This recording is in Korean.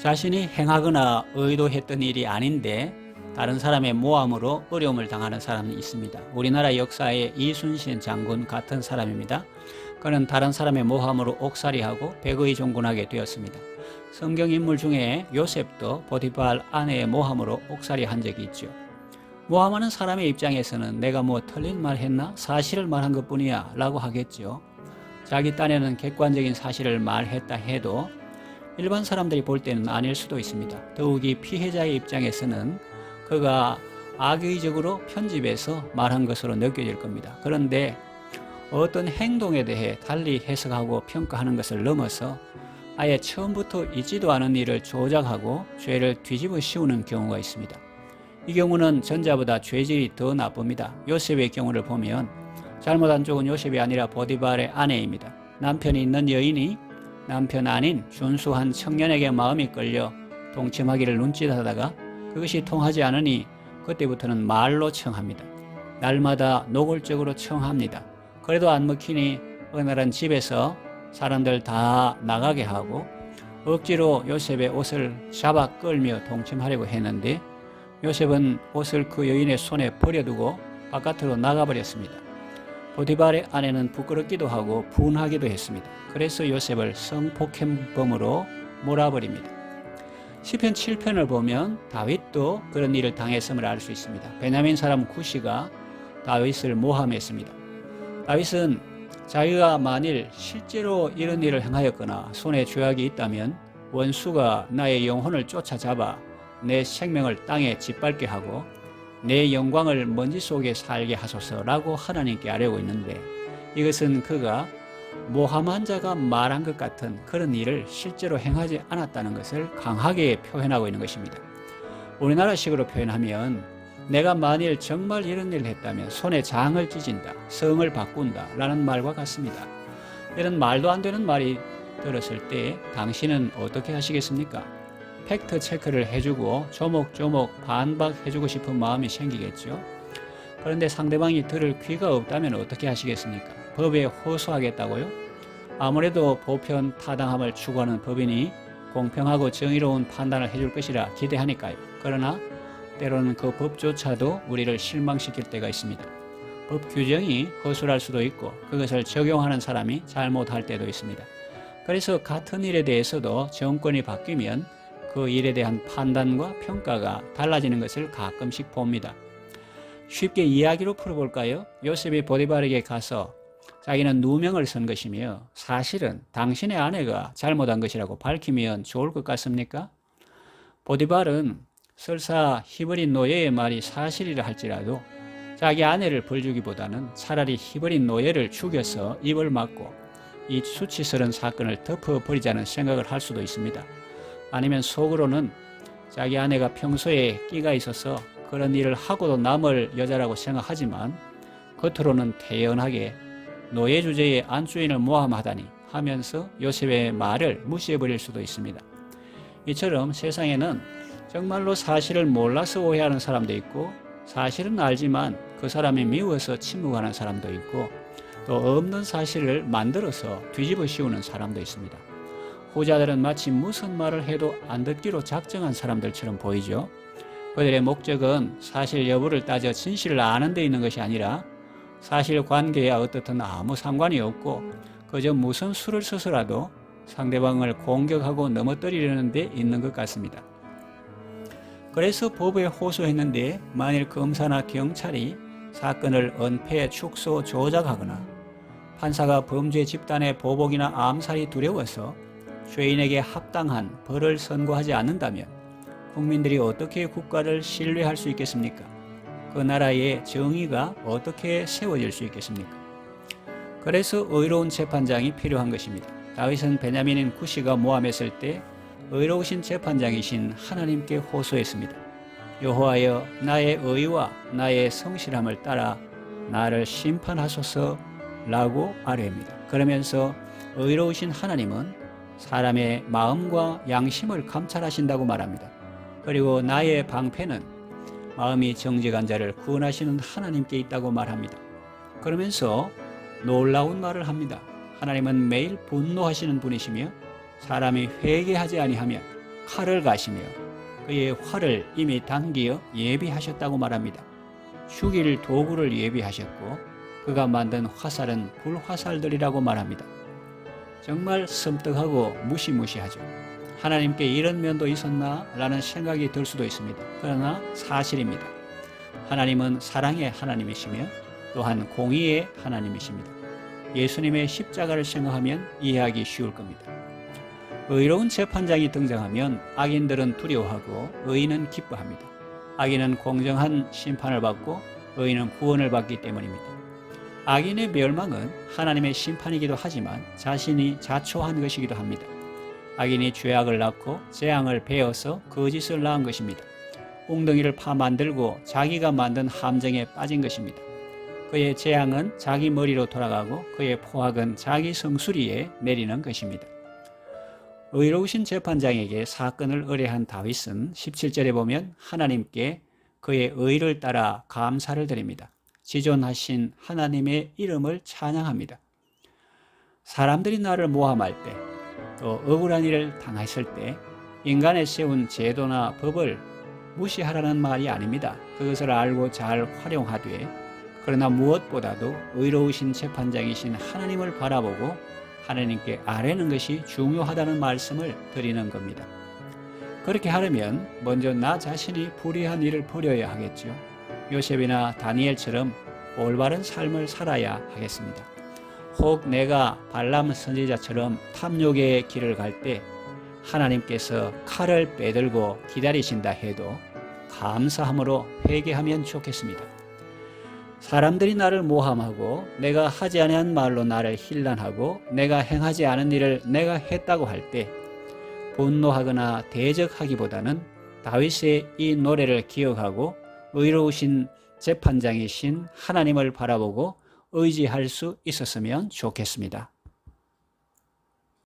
자신이 행하거나 의도했던 일이 아닌데 다른 사람의 모함으로 어려움을 당하는 사람이 있습니다. 우리나라 역사의 이순신 장군 같은 사람입니다. 그는 다른 사람의 모함으로 옥살이하고 백의 종군하게 되었습니다. 성경 인물 중에 요셉도 보디발 아내의 모함으로 옥살이한 적이 있죠. 모함하는 사람의 입장에서는 내가 뭐 틀린 말 했나? 사실을 말한 것뿐이야 라고 하겠죠. 자기 딴에는 객관적인 사실을 말했다 해도 일반 사람들이 볼 때는 아닐 수도 있습니다. 더욱이 피해자의 입장에서는 그가 악의적으로 편집해서 말한 것으로 느껴질 겁니다. 그런데 어떤 행동에 대해 달리 해석하고 평가하는 것을 넘어서 아예 처음부터 있지도 않은 일을 조작하고 죄를 뒤집어 씌우는 경우가 있습니다. 이 경우는 전자보다 죄질이 더 나쁩니다. 요셉의 경우를 보면 잘못한 쪽은 요셉이 아니라 보디발의 아내입니다. 남편이 있는 여인이 남편 아닌 준수한 청년에게 마음이 끌려 동침하기를 눈짓하다가 그것이 통하지 않으니 그때부터는 말로 청합니다. 날마다 노골적으로 청합니다. 그래도 안 먹히니 어느 날은 집에서 사람들 다 나가게 하고 억지로 요셉의 옷을 잡아 끌며 동침하려고 했는데 요셉은 옷을 그 여인의 손에 버려두고 바깥으로 나가버렸습니다. 보디발의 아내는 부끄럽기도 하고 분하기도 했습니다. 그래서 요셉을 성폭행범으로 몰아버립니다. 시편 7편을 보면 다윗도 그런 일을 당했음을 알 수 있습니다. 베냐민 사람 구시가 다윗을 모함했습니다. 다윗은 자기가 만일 실제로 이런 일을 행하였거나 손에 죄악이 있다면 원수가 나의 영혼을 쫓아잡아 내 생명을 땅에 짓밟게 하고 내 영광을 먼지 속에 살게 하소서라고 하나님께 아뢰고 있는데 이것은 그가 모함한 자가 말한 것 같은 그런 일을 실제로 행하지 않았다는 것을 강하게 표현하고 있는 것입니다. 우리나라식으로 표현하면 내가 만일 정말 이런 일을 했다면 손에 장을 찢은다, 성을 바꾼다 라는 말과 같습니다. 이런 말도 안 되는 말이 들었을 때 당신은 어떻게 하시겠습니까? 팩트 체크를 해주고 조목조목 반박해주고 싶은 마음이 생기겠죠. 그런데 상대방이 들을 귀가 없다면 어떻게 하시겠습니까? 법에 호소하겠다고요? 아무래도 보편 타당함을 추구하는 법인이 공평하고 정의로운 판단을 해줄 것이라 기대하니까요. 그러나 때로는 그 법조차도 우리를 실망시킬 때가 있습니다. 법 규정이 허술할 수도 있고 그것을 적용하는 사람이 잘못할 때도 있습니다. 그래서 같은 일에 대해서도 정권이 바뀌면 그 일에 대한 판단과 평가가 달라지는 것을 가끔씩 봅니다. 쉽게 이야기로 풀어볼까요? 요셉이 보디발에게 가서 자기는 누명을 쓴 것이며 사실은 당신의 아내가 잘못한 것이라고 밝히면 좋을 것 같습니까? 보디발은 설사 히브리 노예의 말이 사실이라 할지라도 자기 아내를 벌주기보다는 차라리 히브리 노예를 죽여서 입을 막고 이 수치스러운 사건을 덮어버리자는 생각을 할 수도 있습니다. 아니면 속으로는 자기 아내가 평소에 끼가 있어서 그런 일을 하고도 남을 여자라고 생각하지만 겉으로는 태연하게 노예 주제에 안주인을 모함하다니 하면서 요셉의 말을 무시해버릴 수도 있습니다. 이처럼 세상에는 정말로 사실을 몰라서 오해하는 사람도 있고 사실은 알지만 그 사람이 미워서 침묵하는 사람도 있고 또 없는 사실을 만들어서 뒤집어 씌우는 사람도 있습니다. 후자들은 마치 무슨 말을 해도 안 듣기로 작정한 사람들처럼 보이죠. 그들의 목적은 사실 여부를 따져 진실을 아는 데 있는 것이 아니라 사실관계야 어떻든 아무 상관이 없고 그저 무슨 수를 써서라도 상대방을 공격하고 넘어뜨리려는 데 있는 것 같습니다. 그래서 법에 호소했는데 만일 검사나 경찰이 사건을 은폐, 축소, 조작하거나 판사가 범죄 집단의 보복이나 암살이 두려워서 죄인에게 합당한 벌을 선고하지 않는다면 국민들이 어떻게 국가를 신뢰할 수 있겠습니까? 그 나라의 정의가 어떻게 세워질 수 있겠습니까? 그래서 의로운 재판장이 필요한 것입니다. 다윗은 베냐민인 구시가 모함했을 때 의로우신 재판장이신 하나님께 호소했습니다. 여호와여, 나의 의와 나의 성실함을 따라 나를 심판하소서 라고 아뢰입니다. 그러면서 의로우신 하나님은 사람의 마음과 양심을 감찰하신다고 말합니다. 그리고 나의 방패는 마음이 정직한 자를 구원하시는 하나님께 있다고 말합니다. 그러면서 놀라운 말을 합니다. 하나님은 매일 분노하시는 분이시며 사람이 회개하지 아니하면 칼을 가시며 그의 활을 이미 당기어 예비하셨다고 말합니다. 죽일 도구를 예비하셨고 그가 만든 화살은 불화살들이라고 말합니다. 정말 섬뜩하고 무시무시하죠. 하나님께 이런 면도 있었나? 라는 생각이 들 수도 있습니다. 그러나 사실입니다. 하나님은 사랑의 하나님이시며 또한 공의의 하나님이십니다. 예수님의 십자가를 생각하면 이해하기 쉬울 겁니다. 의로운 재판장이 등장하면 악인들은 두려워하고 의인은 기뻐합니다. 악인은 공정한 심판을 받고 의인은 구원을 받기 때문입니다. 악인의 멸망은 하나님의 심판이기도 하지만 자신이 자초한 것이기도 합니다. 악인이 죄악을 낳고 재앙을 베어서 거짓을 낳은 것입니다. 웅덩이를 파 만들고 자기가 만든 함정에 빠진 것입니다. 그의 재앙은 자기 머리로 돌아가고 그의 포악은 자기 성수리에 내리는 것입니다. 의로우신 재판장에게 사건을 의뢰한 다윗은 17절에 보면 하나님께 그의 의를 따라 감사를 드립니다. 지존하신 하나님의 이름을 찬양합니다. 사람들이 나를 모함할 때, 또 억울한 일을 당했을 때 인간의 세운 제도나 법을 무시하라는 말이 아닙니다. 그것을 알고 잘 활용하되, 그러나 무엇보다도 의로우신 재판장이신 하나님을 바라보고 하나님께 아뢰는 것이 중요하다는 말씀을 드리는 겁니다. 그렇게 하려면 먼저 나 자신이 불의한 일을 버려야 하겠죠. 요셉이나 다니엘처럼 올바른 삶을 살아야 하겠습니다. 혹 내가 발람 선지자처럼 탐욕의 길을 갈 때 하나님께서 칼을 빼들고 기다리신다 해도 감사함으로 회개하면 좋겠습니다. 사람들이 나를 모함하고 내가 하지 아니한 말로 나를 힐난하고 내가 행하지 않은 일을 내가 했다고 할 때 분노하거나 대적하기보다는 다윗의 이 노래를 기억하고 의로우신 재판장이신 하나님을 바라보고 의지할 수 있었으면 좋겠습니다.